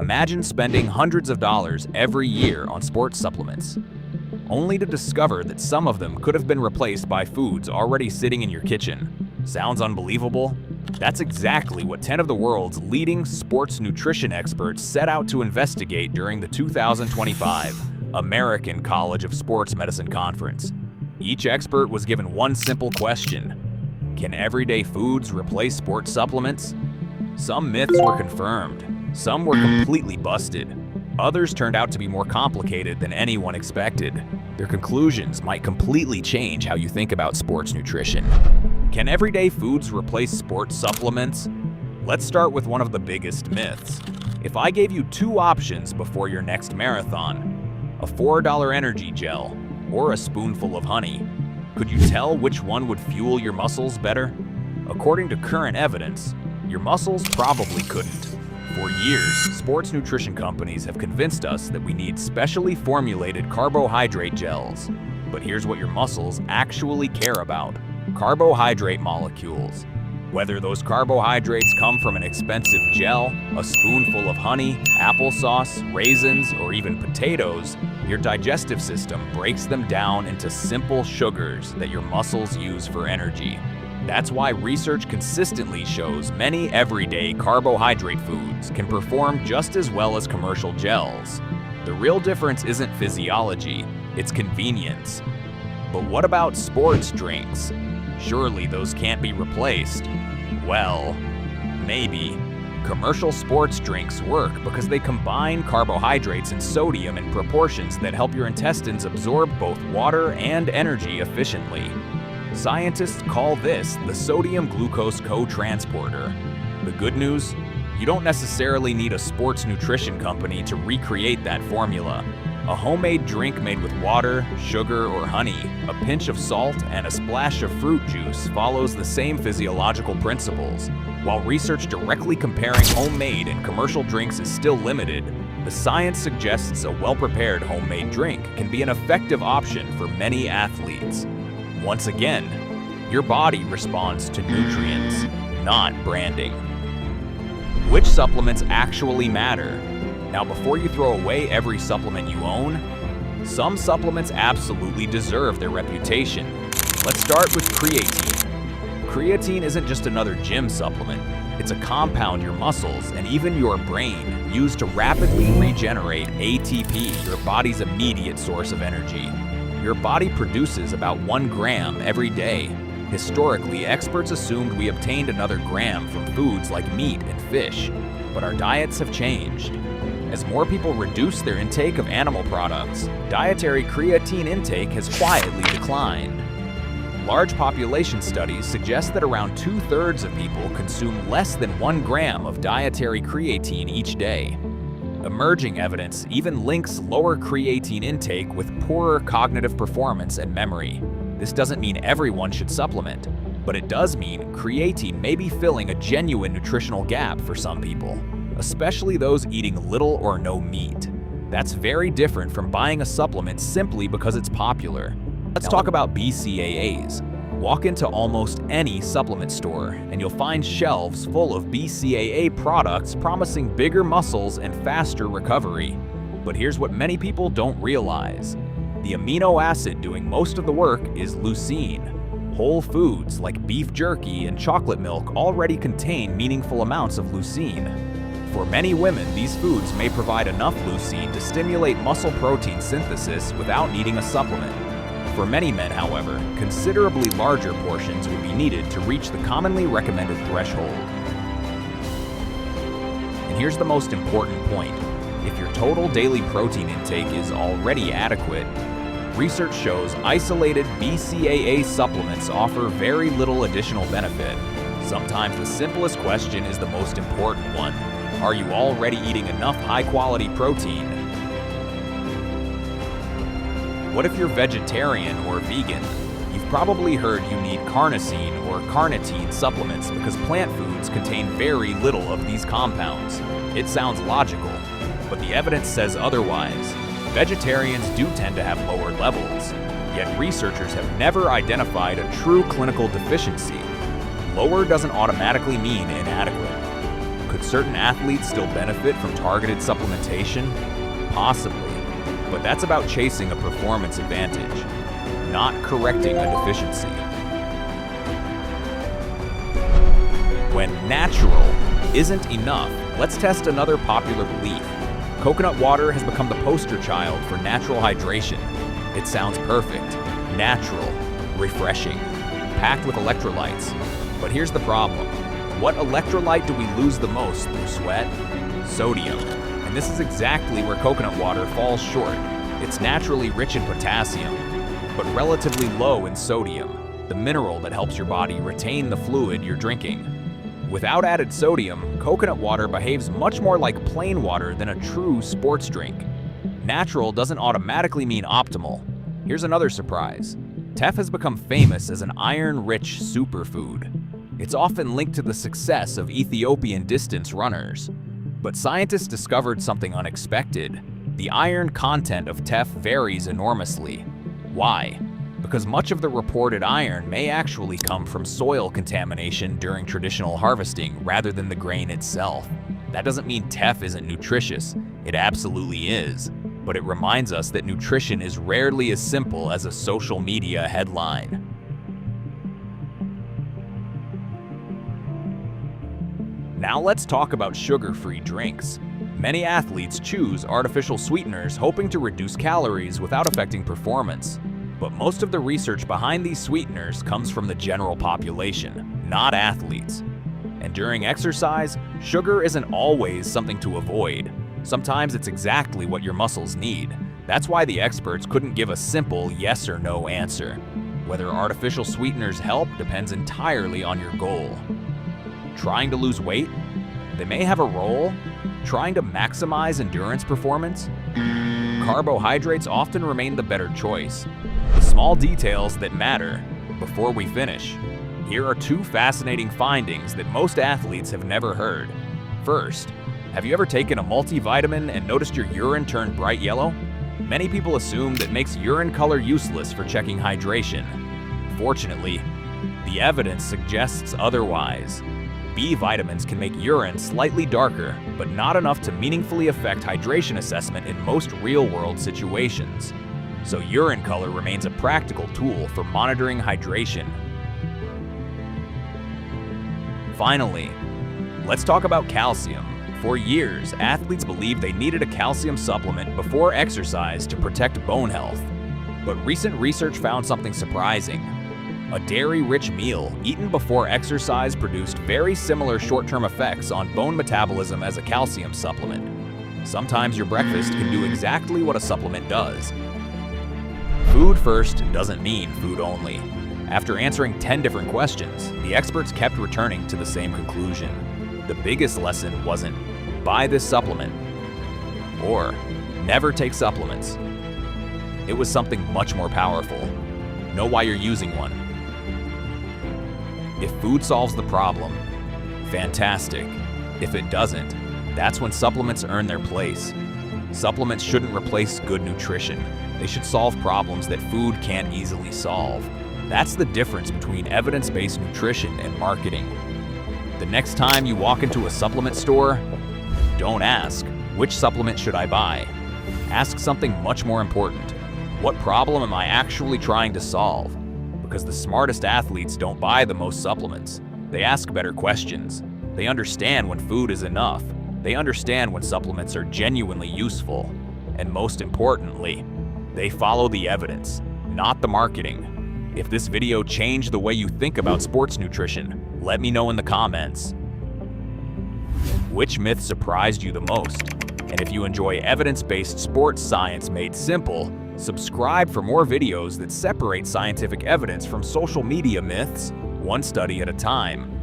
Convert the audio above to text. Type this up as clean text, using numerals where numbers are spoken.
Imagine spending hundreds of dollars every year on sports supplements, only to discover that some of them could have been replaced by foods already sitting in your kitchen. Sounds unbelievable? That's exactly what 10 of the world's leading sports nutrition experts set out to investigate during the 2025 American College of Sports Medicine Conference. Each expert was given one simple question: can everyday foods replace sports supplements? Some myths were confirmed. Some were completely busted. Others turned out to be more complicated than anyone expected. Their conclusions might completely change how you think about sports nutrition. Can everyday foods replace sports supplements? Let's start with one of the biggest myths. If I gave you two options before your next marathon, a $4 energy gel or a spoonful of honey, could you tell which one would fuel your muscles better? According to current evidence, your muscles probably couldn't. For years, sports nutrition companies have convinced us that we need specially formulated carbohydrate gels. But here's what your muscles actually care about: carbohydrate molecules. Whether those carbohydrates come from an expensive gel, a spoonful of honey, applesauce, raisins, or even potatoes, your digestive system breaks them down into simple sugars that your muscles use for energy. That's why research consistently shows many everyday carbohydrate foods can perform just as well as commercial gels. The real difference isn't physiology, it's convenience. But what about sports drinks? Surely those can't be replaced. Well, maybe. Commercial sports drinks work because they combine carbohydrates and sodium in proportions that help your intestines absorb both water and energy efficiently. Scientists call this the sodium-glucose co-transporter. The good news? You don't necessarily need a sports nutrition company to recreate that formula. A homemade drink made with water, sugar, or honey, a pinch of salt, and a splash of fruit juice follows the same physiological principles. While research directly comparing homemade and commercial drinks is still limited, the science suggests a well-prepared homemade drink can be an effective option for many athletes. Once again, your body responds to nutrients, not branding. Which supplements actually matter? Now, before you throw away every supplement you own, some supplements absolutely deserve their reputation. Let's start with creatine. Creatine isn't just another gym supplement. It's a compound your muscles and even your brain use to rapidly regenerate ATP, your body's immediate source of energy. Your body produces about 1 gram every day. Historically, experts assumed we obtained another gram from foods like meat and fish, but our diets have changed. As more people reduce their intake of animal products, dietary creatine intake has quietly declined. Large population studies suggest that around 2/3 of people consume less than 1 gram of dietary creatine each day. Emerging evidence even links lower creatine intake with poorer cognitive performance and memory. This doesn't mean everyone should supplement, but it does mean creatine may be filling a genuine nutritional gap for some people, especially those eating little or no meat. That's very different from buying a supplement simply because it's popular. Let's talk about BCAAs. Walk into almost any supplement store and you'll find shelves full of BCAA products promising bigger muscles and faster recovery. But here's what many people don't realize. The amino acid doing most of the work is leucine. Whole foods like beef jerky and chocolate milk already contain meaningful amounts of leucine. For many women, these foods may provide enough leucine to stimulate muscle protein synthesis without needing a supplement. For many men, however, considerably larger portions would be needed to reach the commonly recommended threshold. And here's the most important point. If your total daily protein intake is already adequate, research shows isolated BCAA supplements offer very little additional benefit. Sometimes the simplest question is the most important one. Are you already eating enough high-quality protein? What if you're vegetarian or vegan? You've probably heard you need carnosine or carnitine supplements because plant foods contain very little of these compounds. It sounds logical, but the evidence says otherwise. Vegetarians do tend to have lower levels, yet researchers have never identified a true clinical deficiency. Lower doesn't automatically mean inadequate. Could certain athletes still benefit from targeted supplementation? Possibly, but that's about chasing a performance advantage, not correcting a deficiency. When natural isn't enough, let's test another popular belief. Coconut water has become the poster child for natural hydration. It sounds perfect, natural, refreshing, packed with electrolytes. But here's the problem. What electrolyte do we lose the most through sweat? Sodium. And this is exactly where coconut water falls short. It's naturally rich in potassium, but relatively low in sodium, the mineral that helps your body retain the fluid you're drinking. Without added sodium, coconut water behaves much more like plain water than a true sports drink. Natural doesn't automatically mean optimal. Here's another surprise. Teff has become famous as an iron-rich superfood. It's often linked to the success of Ethiopian distance runners. But scientists discovered something unexpected. The iron content of teff varies enormously. Why? Because much of the reported iron may actually come from soil contamination during traditional harvesting rather than the grain itself. That doesn't mean teff isn't nutritious. It absolutely is. But it reminds us that nutrition is rarely as simple as a social media headline. Now let's talk about sugar-free drinks. Many athletes choose artificial sweeteners hoping to reduce calories without affecting performance. But most of the research behind these sweeteners comes from the general population, not athletes. And during exercise, sugar isn't always something to avoid. Sometimes it's exactly what your muscles need. That's why the experts couldn't give a simple yes or no answer. Whether artificial sweeteners help depends entirely on your goal. Trying to lose weight? They may have a role. Trying to maximize endurance performance? Carbohydrates often remain the better choice. The small details that matter. Before we finish, here are two fascinating findings that most athletes have never heard. First, have you ever taken a multivitamin and noticed your urine turn bright yellow? Many people assume that makes urine color useless for checking hydration. Fortunately, the evidence suggests otherwise. B vitamins can make urine slightly darker, but not enough to meaningfully affect hydration assessment in most real-world situations. So urine color remains a practical tool for monitoring hydration. Finally, let's talk about calcium. For years, athletes believed they needed a calcium supplement before exercise to protect bone health. But recent research found something surprising. A dairy-rich meal eaten before exercise produced very similar short-term effects on bone metabolism as a calcium supplement. Sometimes your breakfast can do exactly what a supplement does. Food first doesn't mean food only. After answering 10 different questions, the experts kept returning to the same conclusion. The biggest lesson wasn't, buy this supplement, or never take supplements. It was something much more powerful. Know why you're using one. If food solves the problem, fantastic. If it doesn't, that's when supplements earn their place. Supplements shouldn't replace good nutrition. They should solve problems that food can't easily solve. That's the difference between evidence-based nutrition and marketing. The next time you walk into a supplement store, don't ask, which supplement should I buy? Ask something much more important. What problem am I actually trying to solve? Because the smartest athletes don't buy the most supplements. They ask better questions. They understand when food is enough. They understand when supplements are genuinely useful. And most importantly, they follow the evidence, not the marketing. If this video changed the way you think about sports nutrition, let me know in the comments. Which myth surprised you the most? And if you enjoy evidence-based sports science made simple, subscribe for more videos that separate scientific evidence from social media myths, one study at a time.